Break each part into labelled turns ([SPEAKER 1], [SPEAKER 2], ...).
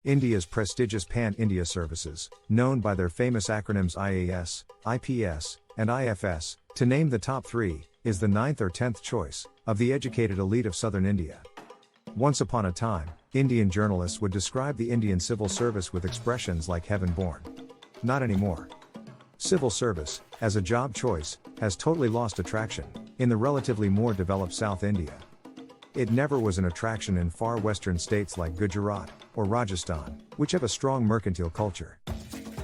[SPEAKER 1] India's prestigious Pan-India services, known by their famous acronyms IAS, IPS, and IFS, to name the top three, is the 9th or 10th choice of the educated elite of southern India. Once upon a time, Indian journalists would describe the Indian civil service with expressions like heaven born. Not anymore. Civil service, as a job choice, has totally lost attraction in the relatively more developed South India. It never was an attraction in far western states like Gujarat or Rajasthan, which have a strong mercantile culture.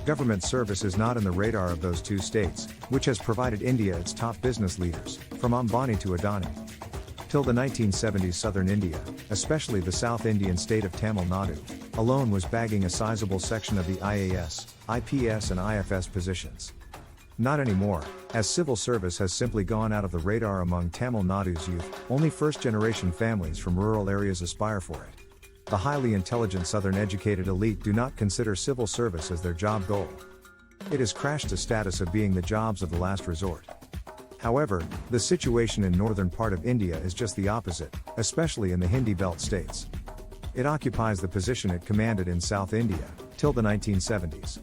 [SPEAKER 1] Government service is not in the radar of those two states, which has provided India its top business leaders, from Ambani to Adani. Till the 1970s, southern India, especially the South Indian state of Tamil Nadu, alone was bagging a sizable section of the IAS, IPS and IFS positions. Not anymore, as civil service has simply gone out of the radar among Tamil Nadu's youth. Only first-generation families from rural areas aspire for it. The highly intelligent southern educated elite do not consider civil service as their job goal. It has crashed to status of being the jobs of the last resort. However, the situation in northern part of India is just the opposite, especially in the Hindi belt states. It occupies the position it commanded in South India, till the 1970s.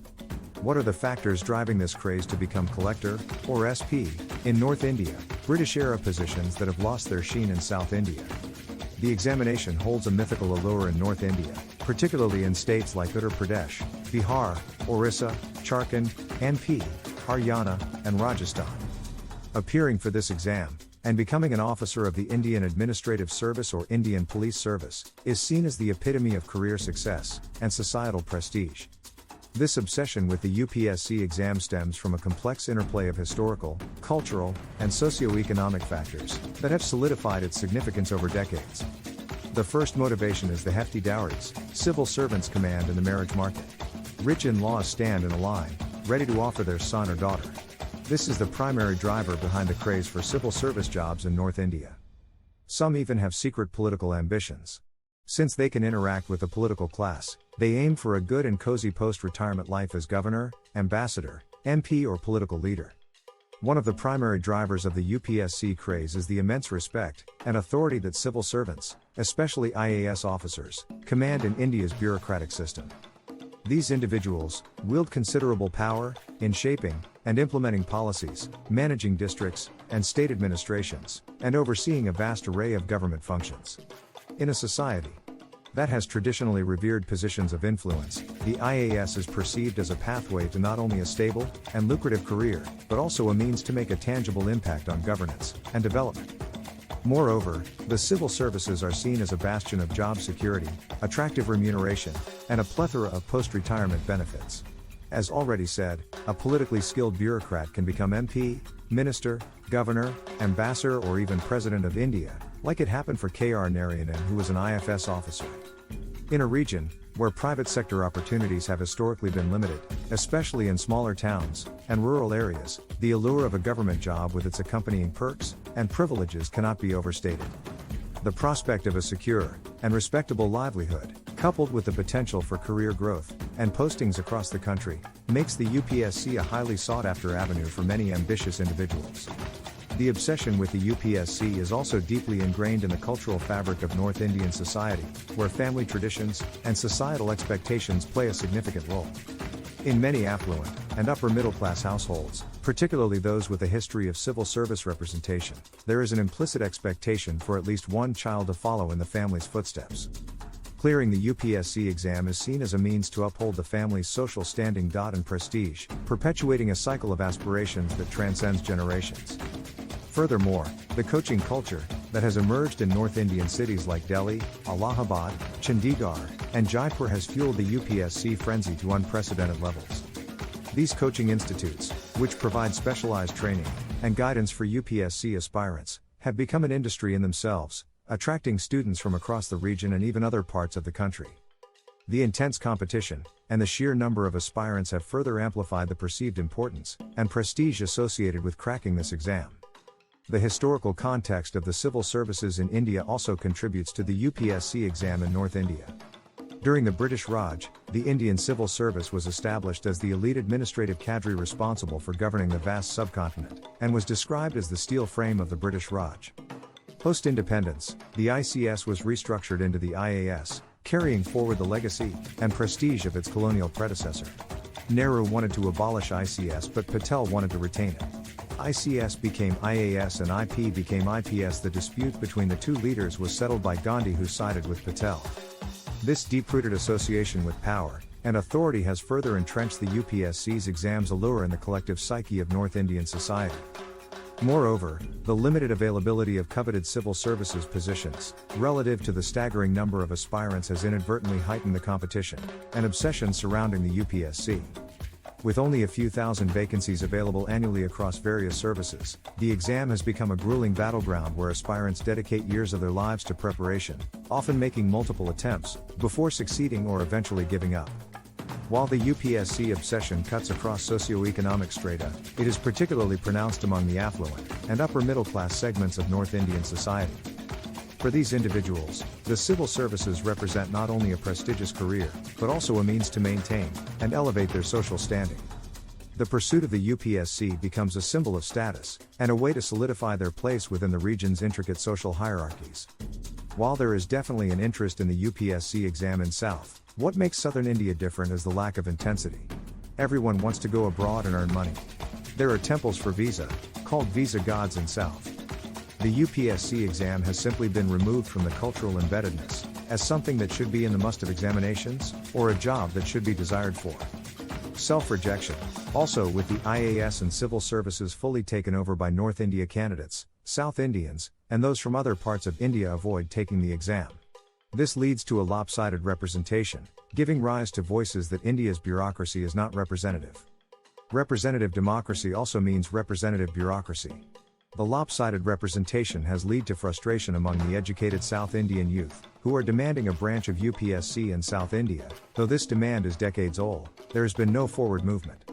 [SPEAKER 1] What are the factors driving this craze to become collector, or SP, in North India, British-era positions that have lost their sheen in South India? The examination holds a mythical allure in North India, particularly in states like Uttar Pradesh, Bihar, Orissa, Jharkhand, MP, Haryana, and Rajasthan. Appearing for this exam, and becoming an officer of the Indian Administrative Service or Indian Police Service, is seen as the epitome of career success and societal prestige. This obsession with the UPSC exam stems from a complex interplay of historical, cultural, and socio-economic factors that have solidified its significance over decades. The first motivation is the hefty dowries civil servants command in the marriage market. Rich in-laws stand in a line, ready to offer their son or daughter. This is the primary driver behind the craze for civil service jobs in North India. Some even have secret political ambitions. Since they can interact with the political class, they aim for a good and cozy post-retirement life as governor, ambassador, MP or political leader. One of the primary drivers of the UPSC craze is the immense respect and authority that civil servants, especially IAS officers, command in India's bureaucratic system. These individuals wield considerable power in shaping and implementing policies, managing districts and state administrations, and overseeing a vast array of government functions. In a society that has traditionally revered positions of influence, the IAS is perceived as a pathway to not only a stable and lucrative career, but also a means to make a tangible impact on governance and development. Moreover, the civil services are seen as a bastion of job security, attractive remuneration, and a plethora of post-retirement benefits. As already said, a politically skilled bureaucrat can become MP, minister, governor, ambassador or even president of India, like it happened for K.R. Narayanan, who was an IFS officer. In a region where private sector opportunities have historically been limited, especially in smaller towns and rural areas, the allure of a government job with its accompanying perks and privileges cannot be overstated. The prospect of a secure and respectable livelihood, coupled with the potential for career growth and postings across the country, makes the UPSC a highly sought-after avenue for many ambitious individuals. The obsession with the UPSC is also deeply ingrained in the cultural fabric of North Indian society, where family traditions and societal expectations play a significant role. In many affluent and upper-middle-class households, particularly those with a history of civil service representation, there is an implicit expectation for at least one child to follow in the family's footsteps. Clearing the UPSC exam is seen as a means to uphold the family's social standing and prestige, perpetuating a cycle of aspirations that transcends generations. Furthermore, the coaching culture that has emerged in North Indian cities like Delhi, Allahabad, Chandigarh, and Jaipur has fueled the UPSC frenzy to unprecedented levels. These coaching institutes, which provide specialized training and guidance for UPSC aspirants, have become an industry in themselves, attracting students from across the region and even other parts of the country. The intense competition and the sheer number of aspirants have further amplified the perceived importance and prestige associated with cracking this exam. The historical context of the civil services in India also contributes to the UPSC exam in North India. During the British Raj, the Indian Civil Service was established as the elite administrative cadre responsible for governing the vast subcontinent, and was described as the steel frame of the British Raj. Post-independence, the ICS was restructured into the IAS, carrying forward the legacy and prestige of its colonial predecessor. Nehru wanted to abolish ICS, but Patel wanted to retain it. ICS became IAS and IP became IPS. The dispute between the two leaders was settled by Gandhi, who sided with Patel. This deep-rooted association with power and authority has further entrenched the UPSC's exam's allure in the collective psyche of North Indian society. Moreover, the limited availability of coveted civil services positions, relative to the staggering number of aspirants, has inadvertently heightened the competition and obsession surrounding the UPSC. With only a few thousand vacancies available annually across various services, the exam has become a grueling battleground where aspirants dedicate years of their lives to preparation, often making multiple attempts, before succeeding or eventually giving up. While the UPSC obsession cuts across socioeconomic strata, it is particularly pronounced among the affluent and upper middle class segments of North Indian society. For these individuals, the civil services represent not only a prestigious career, but also a means to maintain and elevate their social standing. The pursuit of the UPSC becomes a symbol of status and a way to solidify their place within the region's intricate social hierarchies. While there is definitely an interest in the UPSC exam in South, what makes Southern India different is the lack of intensity. Everyone wants to go abroad and earn money. There are temples for visa, called visa gods in South. The UPSC exam has simply been removed from the cultural embeddedness, as something that should be in the must of examinations, or a job that should be desired for. Self-rejection. Also, with the IAS and civil services fully taken over by North India candidates, South Indians, and those from other parts of India avoid taking the exam. This leads to a lopsided representation, giving rise to voices that India's bureaucracy is not representative. Representative democracy also means representative bureaucracy. The lopsided representation has led to frustration among the educated South Indian youth, who are demanding a branch of UPSC in South India. Though this demand is decades old, there has been no forward movement.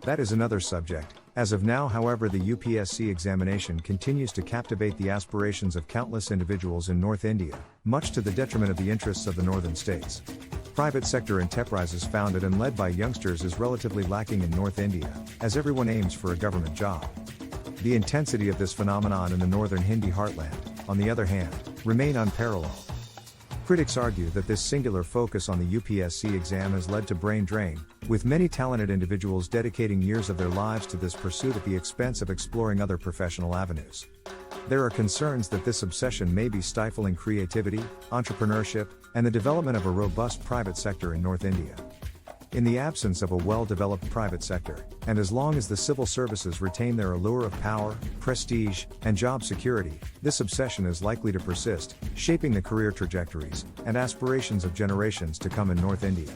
[SPEAKER 1] That is another subject. As of now, however, the UPSC examination continues to captivate the aspirations of countless individuals in North India, much to the detriment of the interests of the northern states. Private sector enterprises founded and led by youngsters is relatively lacking in North India, as everyone aims for a government job. The intensity of this phenomenon in the northern Hindi heartland, on the other hand, remain unparalleled. Critics argue that this singular focus on the UPSC exam has led to brain drain, with many talented individuals dedicating years of their lives to this pursuit at the expense of exploring other professional avenues. There are concerns that this obsession may be stifling creativity, entrepreneurship, and the development of a robust private sector in North India. In the absence of a well-developed private sector, and as long as the civil services retain their allure of power, prestige, and job security, this obsession is likely to persist, shaping the career trajectories and aspirations of generations to come in North India.